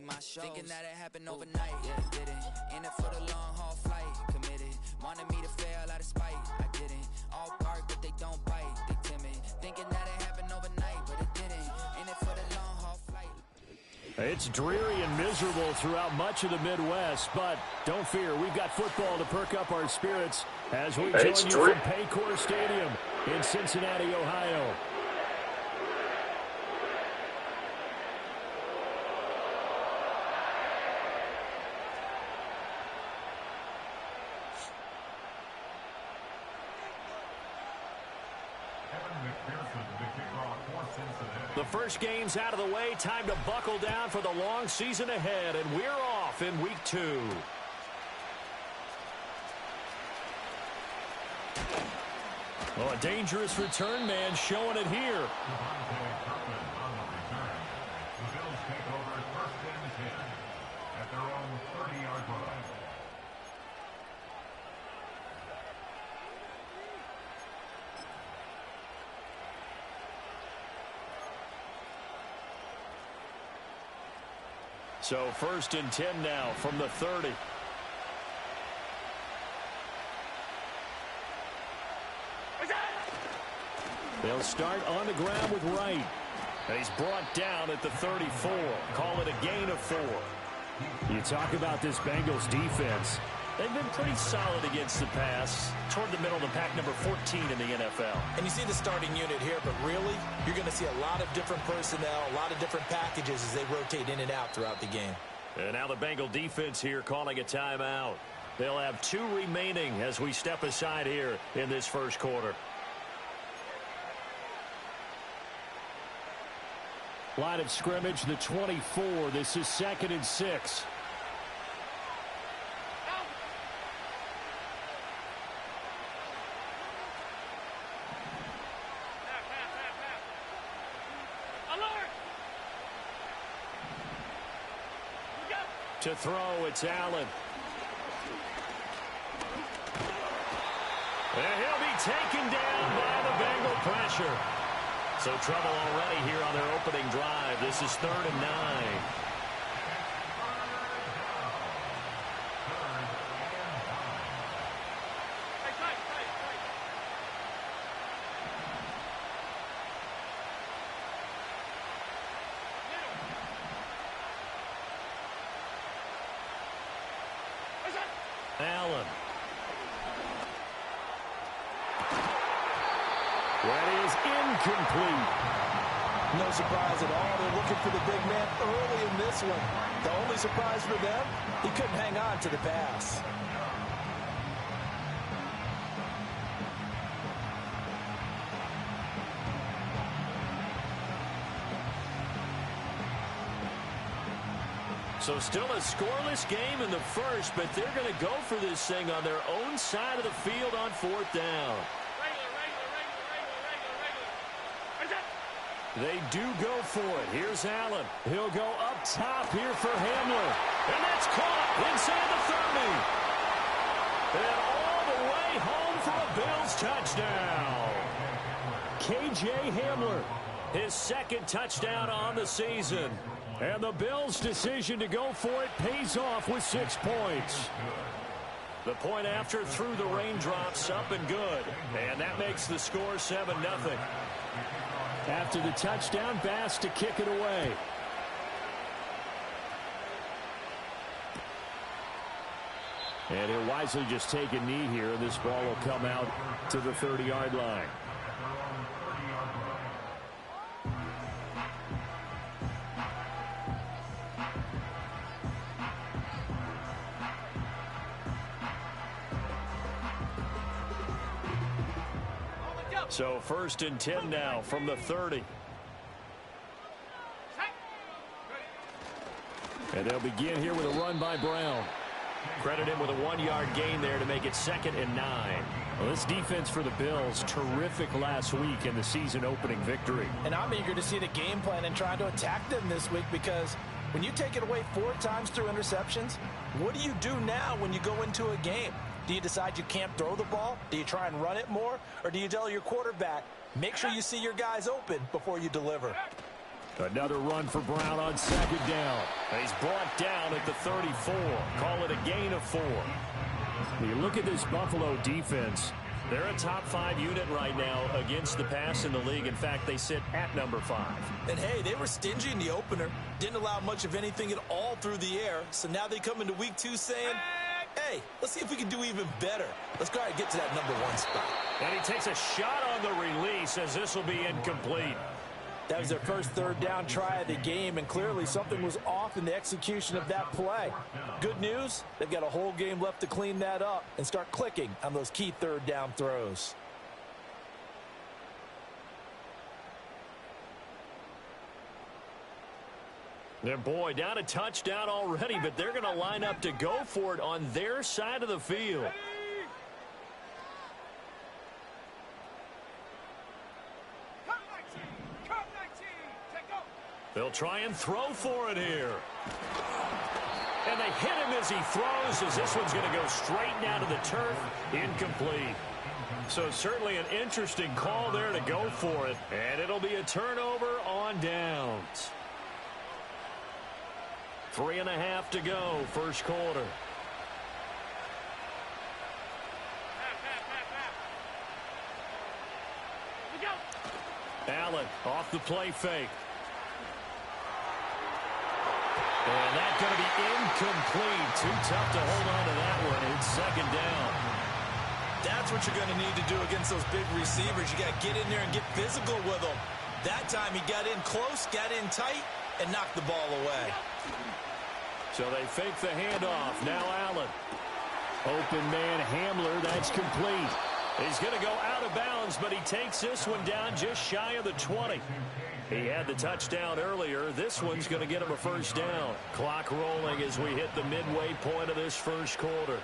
my shows. Thinking that it happened overnight, yeah, it didn't. In it for the long haul flight, committed. Wanted me to fail out of spite, I didn't. All bark, but they don't bite, they timid. Thinking that it happened overnight, but it didn't. In it for the long haul flight. It's dreary and miserable throughout much of the Midwest, but don't fear, we've got football to perk up our spirits as we join you from Paycor Stadium in Cincinnati, Ohio. The first game's out of the way. Time to buckle down for the long season ahead, and we're off in week 2. Well, a dangerous return man showing it here. The Bills take over 1st and 10 at their own 30-yard line. So 1st and 10 now from the 30. They'll start on the ground with Wright. And he's brought down at the 34. Call it a gain of 4. You talk about this Bengals defense. They've been pretty solid against the pass. Toward the middle of the pack, number 14 in the NFL. And you see the starting unit here, but really, you're going to see a lot of different personnel, a lot of different packages as they rotate in and out throughout the game. And now the Bengal defense here calling a timeout. They'll have 2 remaining as we step aside here in this first quarter. Line of scrimmage, the 24. This is 2nd and 6. To throw, it's Allen. And he'll be taken down by the Bengal pressure. So trouble already here on their opening drive. This is 3rd and 9. Allen. That is incomplete. No surprise at all. They're looking for the big man early in this one. The only surprise for them, he couldn't hang on to the pass. So still a scoreless game in the first, but they're going to go for this thing on their own side of the field on 4th down. They do go for it. Here's Allen. He'll go up top here for Hamler. And that's caught inside the 30. And all the way home for a Bills touchdown. K.J. Hamler, his 2nd touchdown on the season. And the Bills' decision to go for it pays off with 6 points. The point after through the raindrops, up and good. And that makes the score 7-0. After the touchdown, Bass to kick it away. And he'll wisely just take a knee here, and this ball will come out to the 30-yard line. So 1st and 10 now from the 30. And they'll begin here with a run by Brown. Credit him with a 1-yard gain there to make it 2nd and 9. Well, this defense for the Bills, terrific last week in the season opening victory. And I'm eager to see the game plan and try to attack them this week, because when you take it away 4 times through interceptions, what do you do now when you go into a game? Do you decide you can't throw the ball? Do you try and run it more? Or do you tell your quarterback, make sure you see your guys open before you deliver? Another run for Brown on second down. He's brought down at the 34. Call it a gain of 4. When you look at this Buffalo defense, they're a top 5 unit right now against the pass in the league. In fact, they sit at number 5. And hey, they were stingy in the opener. Didn't allow much of anything at all through the air. So now they come into week 2 saying, hey, let's see if we can do even better. Let's go ahead and get to that number 1 spot. And he takes a shot on the release as this will be incomplete. That was their first third down try of the game, and clearly something was off in the execution of that play. Good news, they've got a whole game left to clean that up and start clicking on those key third down throws. Their boy down a touchdown already, but they're going to line up to go for it on their side of the field. They'll try and throw for it here. And they hit him as he throws, as this one's going to go straight down to the turf. Incomplete. So certainly an interesting call there to go for it. And it'll be a turnover on downs. 3.5 to go, first quarter. Allen off the play fake. And that's going to be incomplete. Too tough to hold on to that one. It's second down. That's what you're going to need to do against those big receivers. You got to get in there and get physical with them. That time he got in close, got in tight, and knocked the ball away. So they fake the handoff. Now Allen. Open man Hamler. That's complete. He's going to go out of bounds, but he takes this one down just shy of the 20. He had the touchdown earlier. This one's going to get him a first down. Clock rolling as we hit the midway point of this first quarter.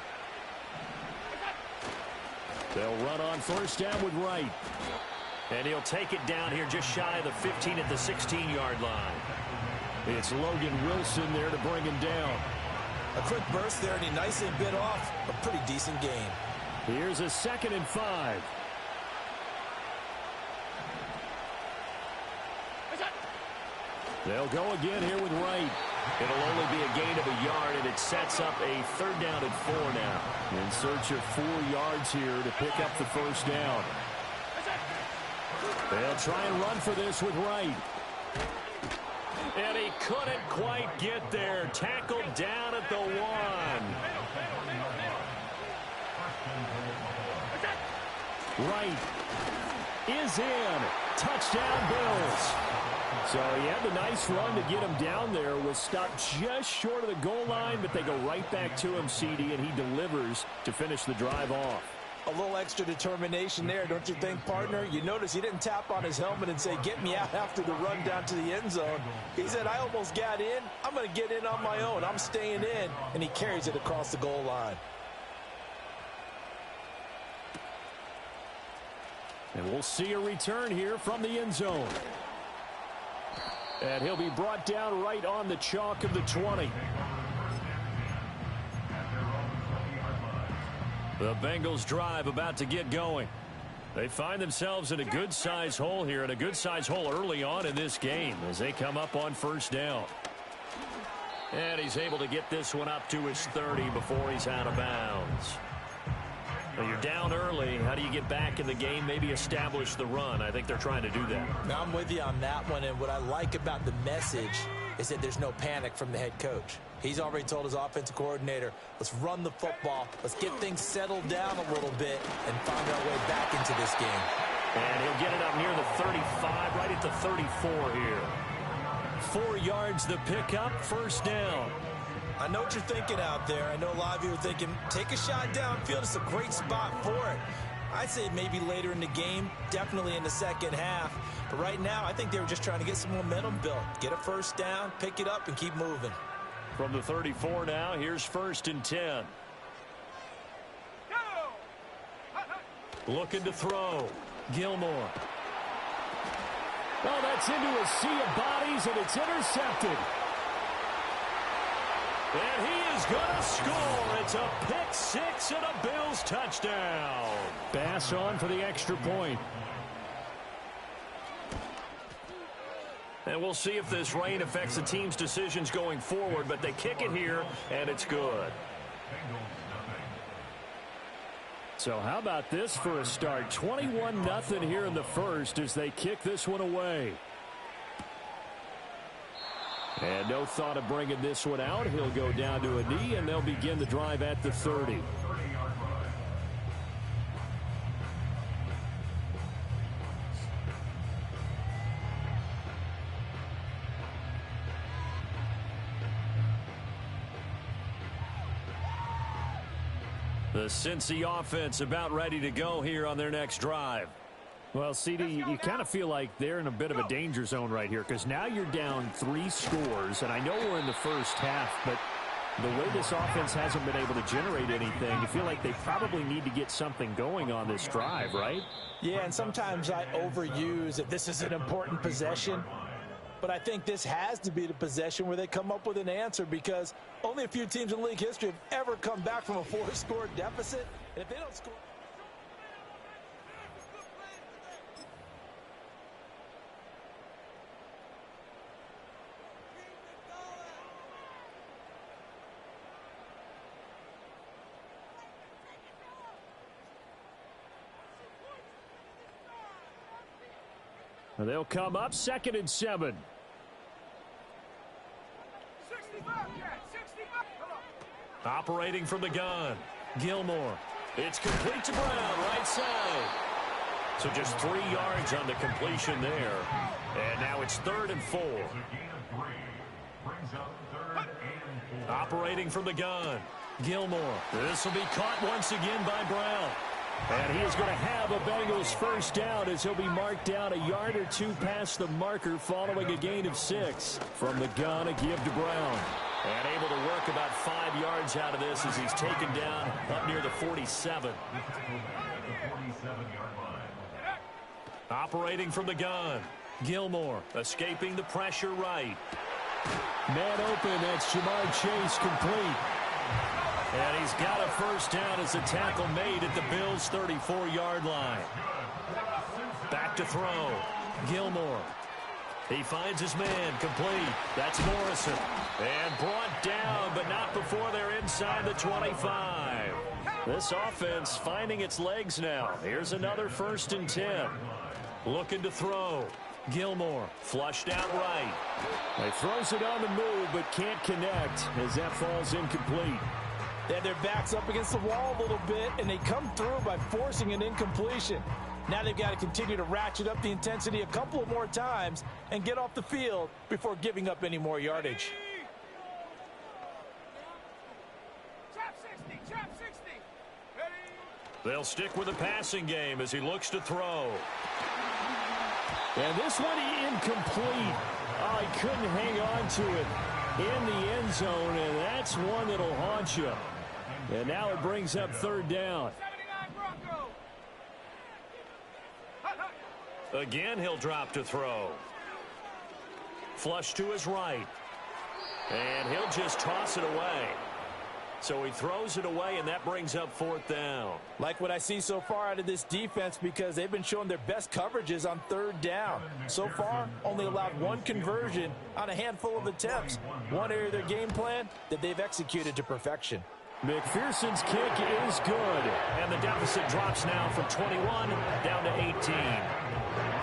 They'll run on first down with Wright. And he'll take it down here just shy of the 15 at the 16-yard line. It's Logan Wilson there to bring him down. A quick burst there, and he nicely bit off a pretty decent gain. Here's a 2nd and 5. They'll go again here with Wright. It'll only be a gain of a yard, and it sets up a 3rd down and 4 now. In search of 4 yards here to pick up the first down. They'll try and run for this with Wright. And he couldn't quite get there. Tackled down at the 1. Wright is in. Touchdown, Bills. So he had the nice run to get him down there. Was stopped just short of the goal line, but they go right back to him, CD, and he delivers to finish the drive off. A little extra determination there, don't you think, partner? You notice he didn't tap on his helmet and say, get me out after the run down to the end zone. He said, I almost got in. I'm going to get in on my own. I'm staying in. And he carries it across the goal line. And we'll see a return here from the end zone. And he'll be brought down right on the chalk of the 20. The Bengals drive about to get going. They find themselves in a good-sized hole here, and a good-sized hole early on in this game as they come up on first down. And he's able to get this one up to his 30 before he's out of bounds. Well, you're down early. How do you get back in the game? Maybe establish the run. I think they're trying to do that. Now, I'm with you on that one, and what I like about the message is that there's no panic from the head coach. He's already told his offensive coordinator, let's run the football, let's get things settled down a little bit and find our way back into this game. And he'll get it up near the 35, right at the 34 here. 4 yards the pickup, first down. I know what you're thinking out there. I know a lot of you are thinking, take a shot downfield. It's a great spot for it. I'd say maybe later in the game, definitely in the second half. But right now, I think they were just trying to get some momentum built. Get a first down, pick it up, and keep moving. From the 34 now, here's 1st and 10. Looking to throw. Gilmore. Oh, that's into a sea of bodies, and it's intercepted. And he is going to score. It's a pick six and a Bills touchdown. Bass on for the extra point. And we'll see if this rain affects the team's decisions going forward, but they kick it here, and it's good. So how about this for a start? 21-0 here in the first as they kick this one away. And no thought of bringing this one out. He'll go down to a knee, and they'll begin the drive at the 30. The Cincy offense about ready to go here on their next drive. Well, CD, you kind of feel like they're in a bit of a danger zone right here because now you're down 3 scores, and I know we're in the first half, but the way this offense hasn't been able to generate anything, you feel like they probably need to get something going on this drive, right? Yeah, and sometimes I overuse that this is an important possession. But I think this has to be the possession where they come up with an answer because only a few teams in league history have ever come back from a 4-score deficit. And if they don't score... They'll come up 2nd and 7. Operating from the gun, Gilmore. It's complete to Brown, right side. So just 3 yards on the completion there. And now it's 3rd and 4. Operating from the gun, Gilmore. This will be caught once again by Brown. And he is going to have a Bengals first down as he'll be marked down a yard or 2 past the marker following a gain of 6. From the gun, a give to Brown. And able to work about 5 yards out of this as he's taken down up near the 47. Operating from the gun, Gilmore escaping the pressure right. Man open, that's Jamar Chase complete. And he's got a first down as the tackle made at the Bills' 34-yard line. Back to throw, Gilmore. He finds his man complete. That's Morrison. And brought down, but not before they're inside the 25. This offense finding its legs now. Here's another 1st and 10. Looking to throw. Gilmore flushed out right. He throws it on the move, but can't connect as that falls incomplete. They had their backs up against the wall a little bit, and they come through by forcing an incompletion. Now they've got to continue to ratchet up the intensity a couple of more times and get off the field before giving up any more yardage. They'll stick with the passing game as he looks to throw. And this one incomplete. Oh, he couldn't hang on to it in the end zone, and that's one that'll haunt you. And now it brings up 3rd down. Again, he'll drop to throw. Flush to his right. And he'll just toss it away. So he throws it away, and that brings up 4th down. Like what I see so far out of this defense because they've been showing their best coverages on 3rd down. So far, only allowed 1 conversion on a handful of attempts. One area of their game plan that they've executed to perfection. McPherson's kick is good. And the deficit drops now from 21 down to 18.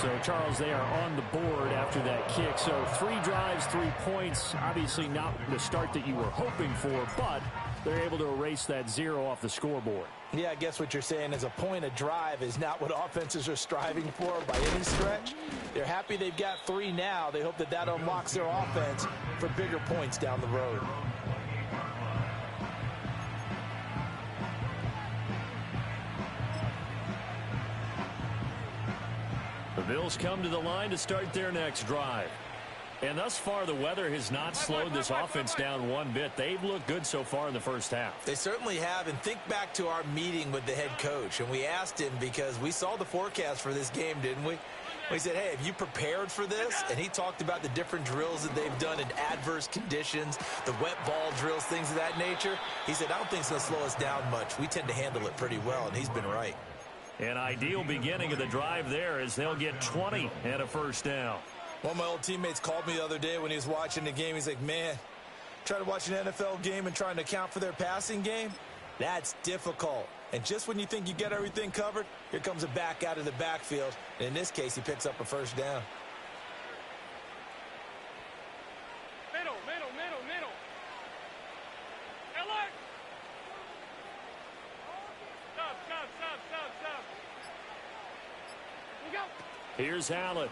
So, Charles, they are on the board after that kick. So 3 drives, 3 points. Obviously not the start that you were hoping for, but they're able to erase that 0 off the scoreboard. Yeah, I guess what you're saying is a point a drive is not what offenses are striving for by any stretch. They're happy they've got 3 now. They hope that that unlocks their offense for bigger points down the road. The Bills come to the line to start their next drive. And thus far, the weather has not slowed this offense down one bit. They've looked good so far in the first half. They certainly have. And think back to our meeting with the head coach. And we asked him because we saw the forecast for this game, didn't we? We said, hey, have you prepared for this? And he talked about the different drills that they've done in adverse conditions, the wet ball drills, things of that nature. He said, I don't think it's going to slow us down much. We tend to handle it pretty well, and he's been right. An ideal beginning of the drive there as they'll get 20 and a first down. One of my old teammates called me the other day when he was watching the game. He's like, man, trying to watch an NFL game and trying to account for their passing game, that's difficult. And just when you think you get everything covered, here comes a back out of the backfield. And in this case, he picks up a first down. Middle. Alert! Stop. We go. Here's Allen.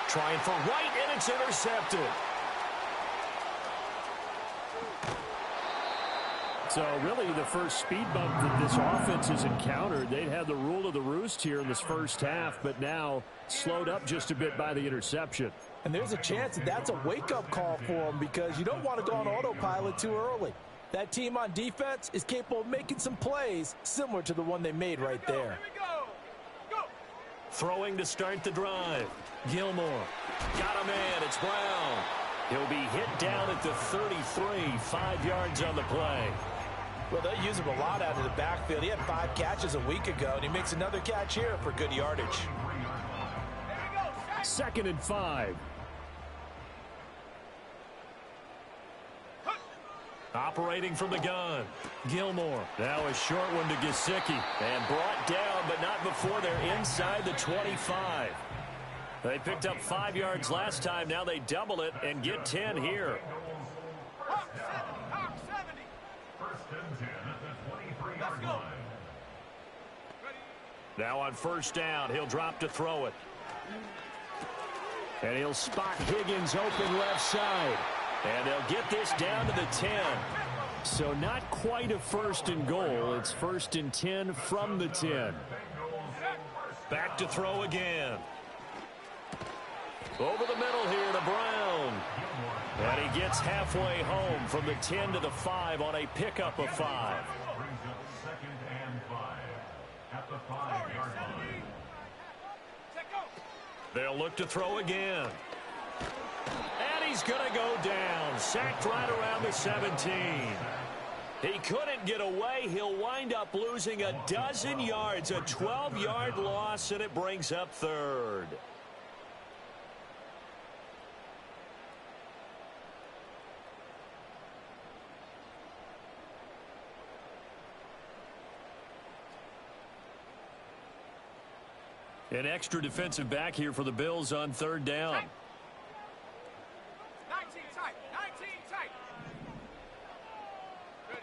Trying for right, and it's intercepted. So really the first speed bump that this offense has encountered, they'd had the rule of the roost here in this first half, but now slowed up just a bit by the interception. And there's a chance that that's a wake-up call for them because you don't want to go on autopilot too early. That team on defense is capable of making some plays similar to the one they made right there. Throwing to start the drive. Gilmore. Got a man. It's Brown. He'll be hit down at the 33, 5 yards on the play. Well, they use him a lot out of the backfield. He had 5 catches a week ago, and he makes another catch here for good yardage. 2nd and 5. Operating from the gun. Gilmore. Now a short one to Gesicki. And brought down, but not before they're inside the 25. They picked up 5 yards last time. Now they double it and get 10 here. Now on first down, he'll drop to throw it. And he'll spot Higgins open left side. And they'll get this down to the 10. So not quite a 1st and goal. It's 1st and 10 from the 10. Back to throw again. Over the middle here to Brown. And he gets halfway home from the 10 to the 5 on a pickup of 5. They'll look to throw again. And he's going to go down. Sacked right around the 17. He couldn't get away. He'll wind up losing a dozen yards. A 12-yard loss, and it brings up 3rd. An extra defensive back here for the Bills on 3rd down. 19 tight. Ready.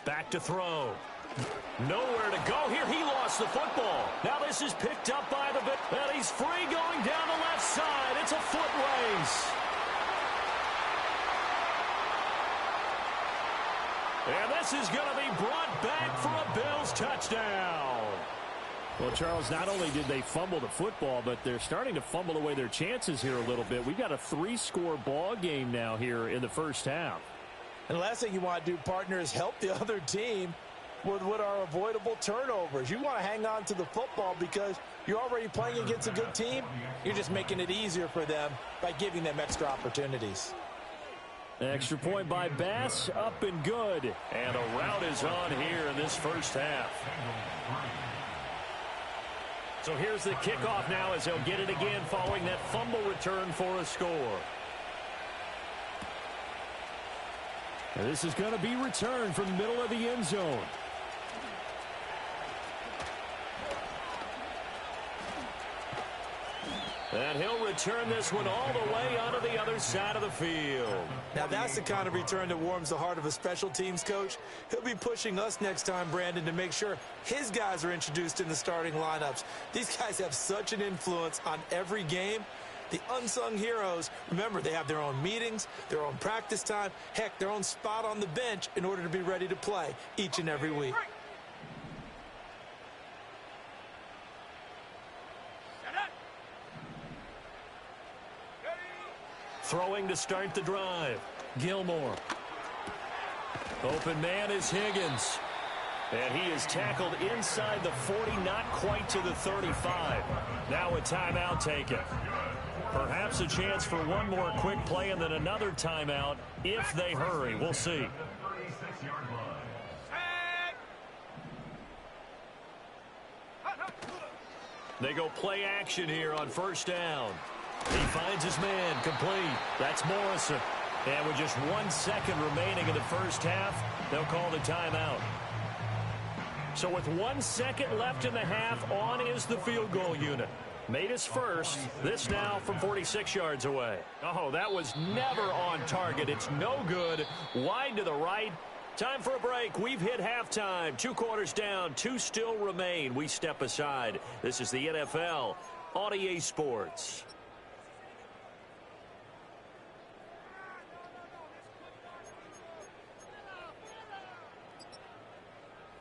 Back to throw. Nowhere to go here. He lost the football. Now this is picked up by the bit. And he's free going down the left side. It's a foot race. And this is going to be brought back for a Bills touchdown. Well, Charles, not only did they fumble the football, but they're starting to fumble away their chances here a little bit. We've got a 3-score ball game now here in the first half. And the last thing you want to do, partner, is help the other team with what are avoidable turnovers. You want to hang on to the football because you're already playing against a good team. You're just making it easier for them by giving them extra opportunities. An extra point by Bass, up and good. And a rout is on here in this first half. So here's the kickoff now as they'll get it again following that fumble return for a score. And this is going to be returned from the middle of the end zone. And he'll return this one all the way onto the other side of the field. Now that's the kind of return that warms the heart of a special teams coach. He'll be pushing us next time, Brandon, to make sure his guys are introduced in the starting lineups. These guys have such an influence on every game. The unsung heroes, remember, they have their own meetings, their own practice time, heck, their own spot on the bench in order to be ready to play each and every week. Throwing to start the drive. Gilmore. Open man is Higgins. And he is tackled inside the 40, not quite to the 35. Now a timeout taken. Perhaps a chance for one more quick play and then another timeout if they hurry. We'll see. They go play action here on first down. He finds his man, complete. That's Morrison. And with just 1 second remaining in the first half, they'll call the timeout. So with 1 second left in the half, on is the field goal unit. Made his first. This now from 46 yards away. Oh, that was never on target. It's no good. Wide to the right. Time for a break. We've hit halftime. 2 quarters down. 2 still remain. We step aside. This is the NFL on EA Sports.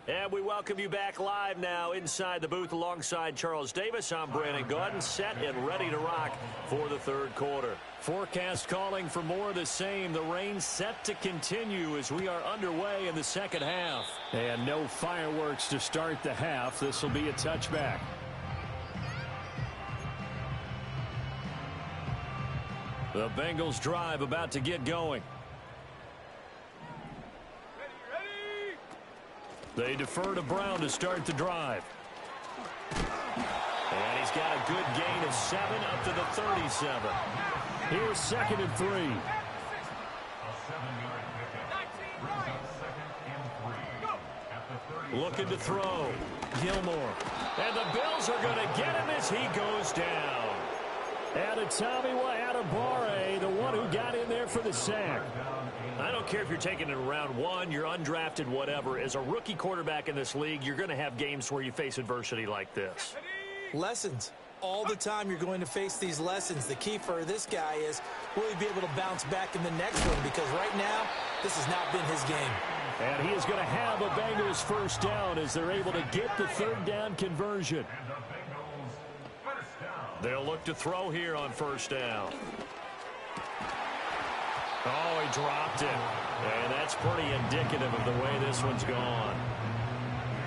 And we welcome you back live now inside the booth alongside Charles Davis. I'm Brandon Gaudin, set and ready to rock for the third quarter. Forecast calling for more of the same. The rain set to continue as we are underway in the second half. And no fireworks to start the half. This will be a touchback. The Bengals drive about to get going. They defer to Brown to start the drive. And he's got a good gain of 7 up to the 37. Here's 2nd and 3. A 7-yard pickup. Brings up 2nd and 3. At the 30. Looking to throw. Gilmore. And the Bills are going to get him as he goes down. And Tommy Adebawore, the one who got in there for the sack. I don't care if you're taking it in round 1, you're undrafted, whatever. As a rookie quarterback in this league, you're going to have games where you face adversity like this. Lessons. All the time you're going to face these lessons. The key for this guy is, will he be able to bounce back in the next one? Because right now, this has not been his game. And he is going to have a Bengals first down as they're able to get the third down conversion. They'll look to throw here on first down. Oh, he dropped it. And that's pretty indicative of the way this one's gone.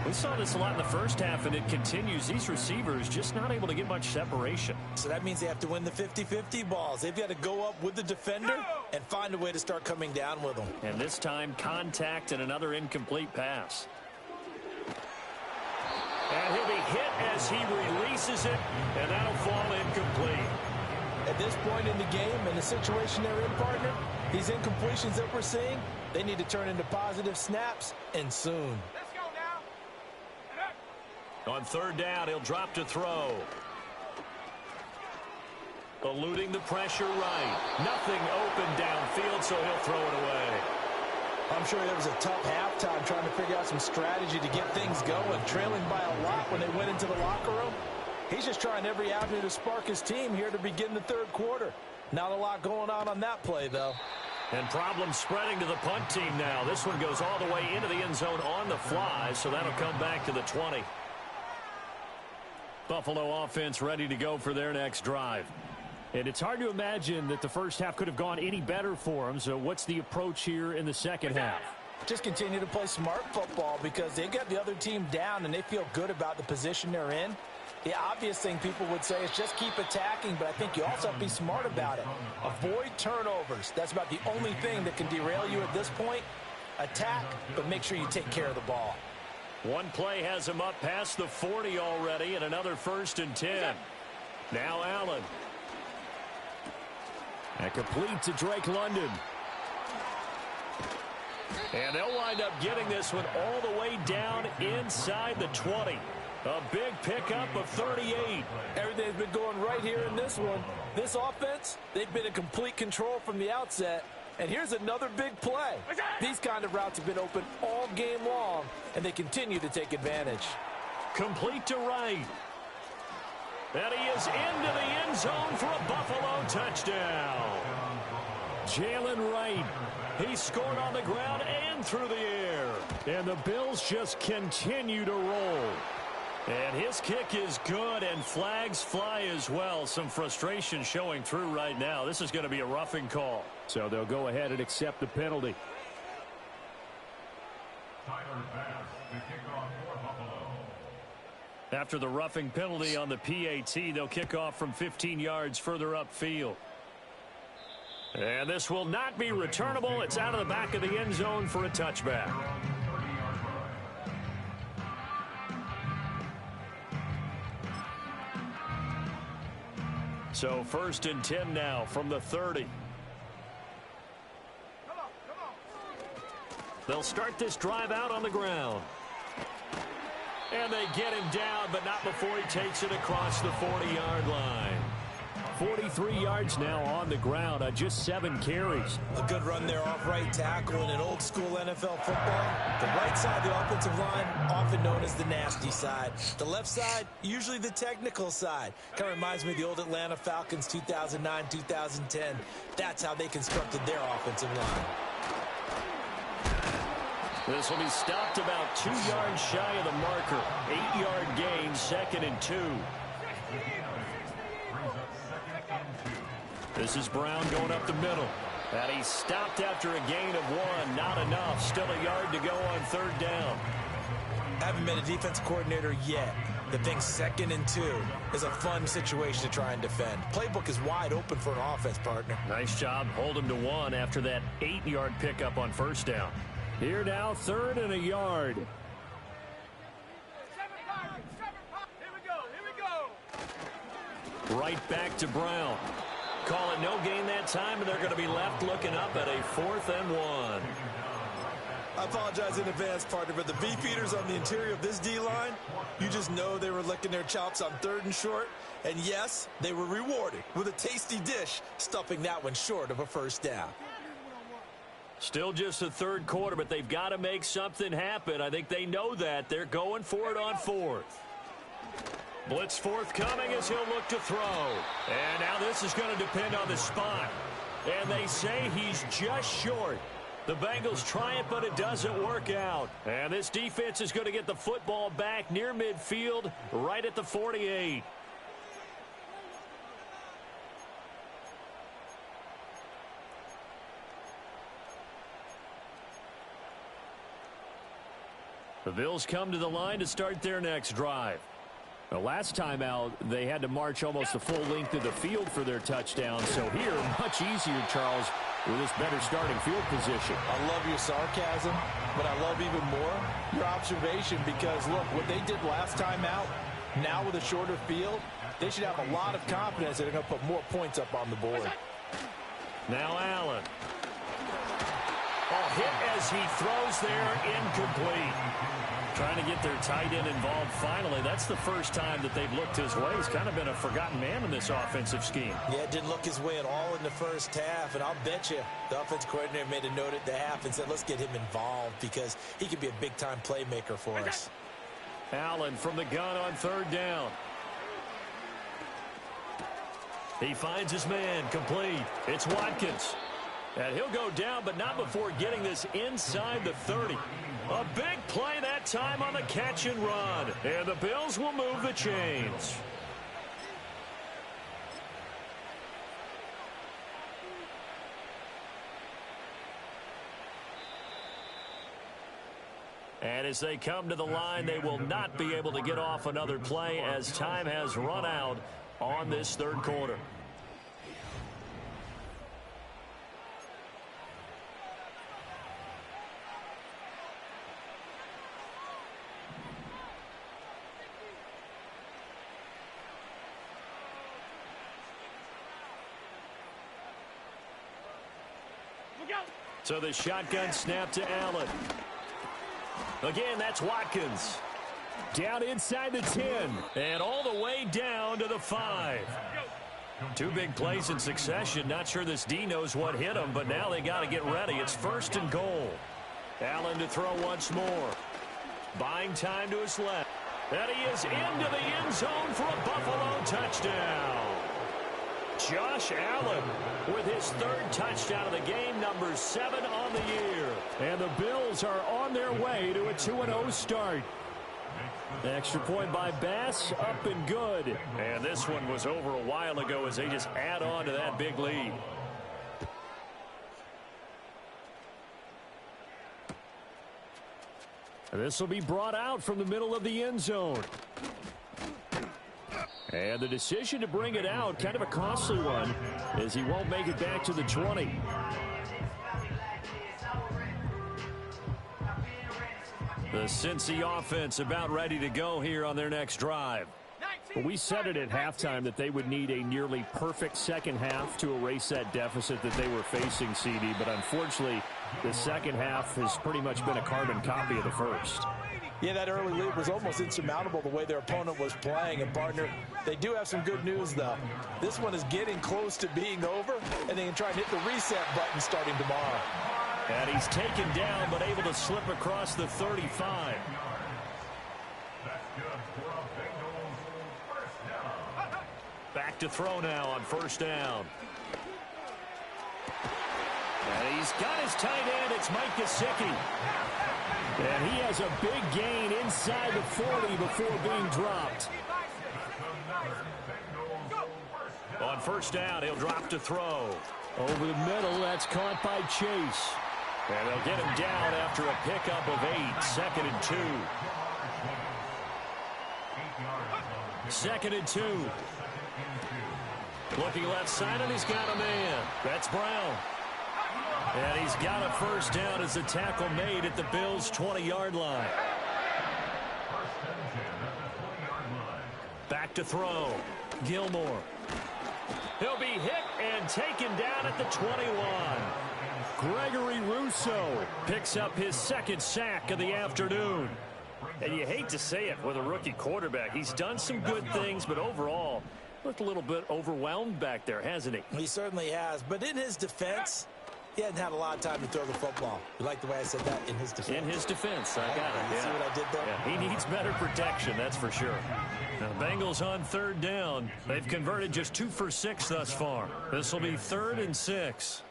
We saw this a lot in the first half, and it continues. These receivers just not able to get much separation. So that means they have to win the 50-50 balls. They've got to go up with the defender and find a way to start coming down with them. And this time, contact and another incomplete pass. And he'll be hit as he releases it, and that'll fall incomplete. At this point in the game and the situation they're in, partner, these incompletions that we're seeing, they need to turn into positive snaps, and soon. Let's go now. On third down, he'll drop to throw. Eluding the pressure right. Nothing open downfield, so he'll throw it away. I'm sure that was a tough halftime trying to figure out some strategy to get things going, trailing by a lot when they went into the locker room. He's just trying every avenue to spark his team here to begin the third quarter. Not a lot going on that play, though. And problems spreading to the punt team now. This one goes all the way into the end zone on the fly, so that'll come back to the 20. Buffalo offense ready to go for their next drive. And it's hard to imagine that the first half could have gone any better for them. So what's the approach here in the second half? Just continue to play smart football because they got the other team down and they feel good about the position they're in. The obvious thing people would say is just keep attacking, but I think you also have to be smart about it. Avoid turnovers. That's about the only thing that can derail you at this point. Attack, but make sure you take care of the ball. One play has him up past the 40 already, and another 1st and 10. Now Allen. And complete to Drake London. And they'll wind up getting this one all the way down inside the 20. A big pickup of 38. Everything's been going right here in this one. This offense, they've been in complete control from the outset. And here's another big play. These kind of routes have been open all game long, and they continue to take advantage. Complete to Wright. And he is into the end zone for a Buffalo touchdown. Jalen Wright. He scored on the ground and through the air. And the Bills just continue to roll. And his kick is good, and flags fly as well. Some frustration showing through right now. This is going to be a roughing call. So they'll go ahead and accept the penalty. Tyler Bass, the kickoff for Buffalo. After the roughing penalty on the PAT, they'll kick off from 15 yards further upfield. And this will not be returnable. It's out of the back of the end zone for a touchback. So 1st and 10 now from the 30. They'll start this drive out on the ground. And they get him down, but not before he takes it across the 40-yard line. 43 yards now on the ground on just 7 carries. A good run there off right tackle in an old-school NFL football. The right side of the offensive line, often known as the nasty side. The left side, usually the technical side. Kind of reminds me of the old Atlanta Falcons 2009-2010. That's how they constructed their offensive line. This will be stopped about 2 yards shy of the marker. 8-yard gain, 2nd and 2. This is Brown going up the middle. And he's stopped after a gain of 1. Not enough. Still a yard to go on 3rd down. Haven't been a defense coordinator yet. The thing 2nd and 2 is a fun situation to try and defend. Playbook is wide open for an offense, partner. Nice job. Hold him to 1 after that 8-yard pickup on 1st down. Here now, 3rd and a yard. 7 pockets, 7 pockets. Here we go. Right back to Brown. Call it no gain that time, and they're going to be left looking up at a 4th and 1. I apologize in advance, partner, but the beefeaters on the interior of this D-line, you just know they were licking their chops on 3rd and short. And yes, they were rewarded with a tasty dish, stuffing that one short of a 1st down. Still just the 3rd quarter, but they've got to make something happen. I think they know that. They're going for it on 4th. Blitz forthcoming as he'll look to throw. And now this is going to depend on the spot. And they say he's just short. The Bengals try it, but it doesn't work out. And this defense is going to get the football back near midfield, right at the 48. The Bills come to the line to start their next drive. The last time out, they had to march almost the full length of the field for their touchdown. So here, much easier, Charles, with this better starting field position. I love your sarcasm, but I love even more your observation because, look, what they did last time out, now with a shorter field, they should have a lot of confidence that they're going to put more points up on the board. Now Allen. Oh, hit as he throws there, incomplete. Trying to get their tight end involved finally. That's the first time that they've looked his way. He's kind of been a forgotten man in this offensive scheme. Yeah, it didn't look his way at all in the 1st half, and I'll bet you the offense coordinator made a note at the half and said, let's get him involved because he could be a big-time playmaker for us. Allen from the gun on 3rd down. He finds his man, complete. It's Watkins. And he'll go down, but not before getting this inside the 30. A big play that time on the catch and run. And the Bills will move the chains. And as they come to the line, they will not be able to get off another play as time has run out on this 3rd quarter. So the shotgun snap to Allen. Again, that's Watkins. Down inside the 10. And all the way down to the 5. 2 big plays in succession. Not sure this D knows what hit him, but now they got to get ready. It's 1st and goal. Allen to throw once more. Buying time to his left. And he is into the end zone for a Buffalo touchdown. Josh Allen with his 3rd touchdown of the game, number 7 on the year. And the Bills are on their way to a 2-0 start. The extra point by Bass, up and good. And this one was over a while ago as they just add on to that big lead. This will be brought out from the middle of the end zone. And the decision to bring it out, kind of a costly one, as he won't make it back to the 20. The Cincy offense about ready to go here on their next drive. Well, we said it at halftime that they would need a nearly perfect second half to erase that deficit that they were facing, CD. But unfortunately, the second half has pretty much been a carbon copy of the first. Yeah, that early lead was almost insurmountable the way their opponent was playing. And, partner, they do have some good news, though. This one is getting close to being over, and they can try and hit the reset button starting tomorrow. And he's taken down, but able to slip across the 35. Back to throw now on first down. And he's got his tight end. It's Mike Gesicki. And he has a big gain inside the 40 before being dropped. On first down, he'll drop to throw. Over the middle, that's caught by Chase. And they'll get him down after a pickup of 8. Second and 2. Second and 2. Looking left side, and he's got a man. That's Brown. And he's got a first down as the tackle made at the Bills' 20-yard line. Back to throw. Gilmore. He'll be hit and taken down at the 21. Gregory Rousseau Picks up his second sack of the afternoon. And you hate to say it with a rookie quarterback. He's done some good things, but overall, looked a little bit overwhelmed back there, hasn't he? He certainly has. But in his defense, he hadn't had a lot of time to throw the football. You like the way I said that? In his defense. In his defense, I got it. You see what I did there? Yeah, he needs better protection, that's for sure. Now, the Bengals on third down. They've converted just 2 for 6 thus far. This will be 3rd and 6.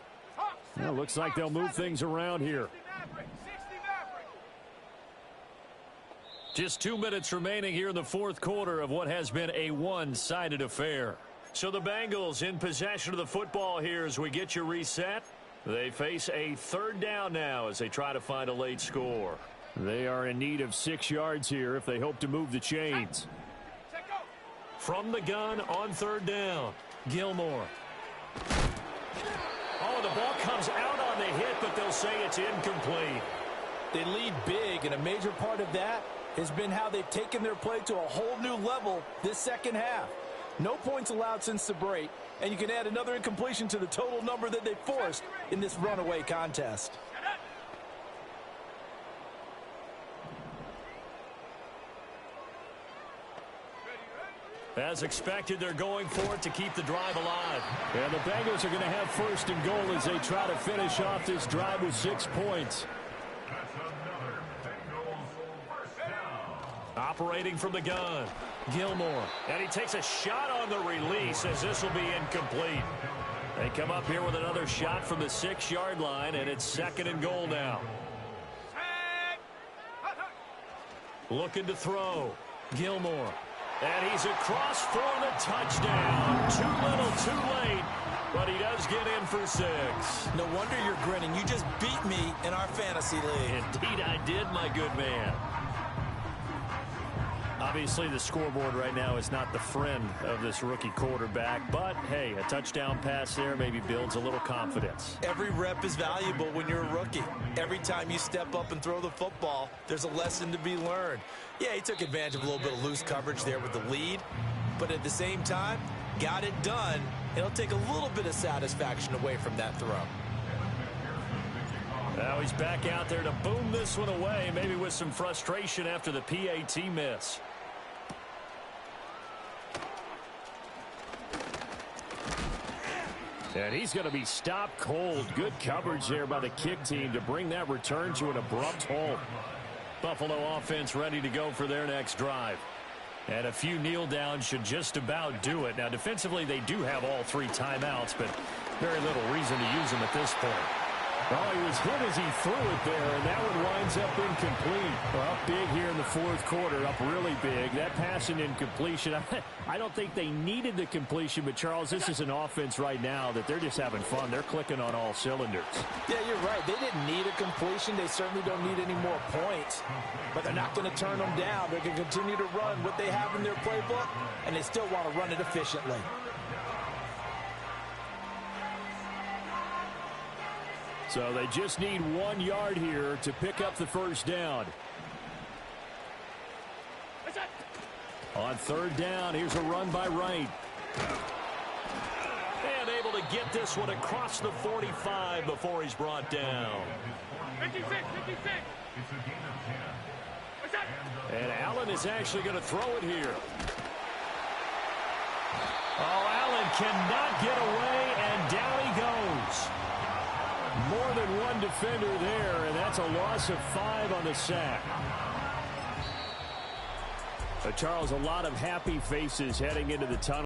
Well, looks like they'll move things around here. Just 2 minutes remaining here in the fourth quarter of what has been a one-sided affair. So the Bengals in possession of the football here as we get you reset. They face a third down now as they try to find a late score. They are in need of 6 yards here if they hope to move the chains. From the gun on third down, Gilmore. Oh, the ball comes out on the hit, but they'll say it's incomplete. They lead big, and a major part of that has been how they've taken their play to a whole new level this second half. No points allowed since the break, and you can add another incompletion to the total number that they forced in this runaway contest. As expected, they're going for it to keep the drive alive. And the Bengals are going to have first and goal as they try to finish off this drive with 6 points. Operating from the gun, Gilmore. And he takes a shot on the release as this will be incomplete. They come up here with another shot from the 6-yard line, and it's 2nd and goal now. Looking to throw, Gilmore. And he's across for the touchdown. Too little, too late. But he does get in for 6. No wonder you're grinning. You just beat me in our fantasy league. Indeed I did, my good man. Obviously, the scoreboard right now is not the friend of this rookie quarterback. But, hey, a touchdown pass there maybe builds a little confidence. Every rep is valuable when you're a rookie. Every time you step up and throw the football, there's a lesson to be learned. Yeah, he took advantage of a little bit of loose coverage there with the lead. But at the same time, got it done. It'll take a little bit of satisfaction away from that throw. Now he's back out there to boom this one away, maybe with some frustration after the PAT miss. And he's going to be stopped cold. Good coverage there by the kick team to bring that return to an abrupt halt. Buffalo offense ready to go for their next drive. And a few kneel downs should just about do it. Now, defensively, they do have all 3 timeouts, but very little reason to use them at this point. Oh, he was hit as he threw it there, and that one winds up incomplete. Well, up big here in the fourth quarter, up really big. That pass and incompletion, I don't think they needed the completion, but, Charles, this is an offense right now that they're just having fun. They're clicking on all cylinders. Yeah, you're right. They didn't need a completion. They certainly don't need any more points, but they're not going to turn them down. They're going to continue to run what they have in their playbook, and they still want to run it efficiently. So they just need 1 yard here to pick up the first down. On third down, here's a run by Wright. And able to get this one across the 45 before he's brought down. 56, 56. It's a gain of 10. What's that? And Allen is actually going to throw it here. Oh, Allen cannot get away, and down he goes. More than one defender there, and that's a loss of 5 on the sack. Charles, a lot of happy faces heading into the tunnel.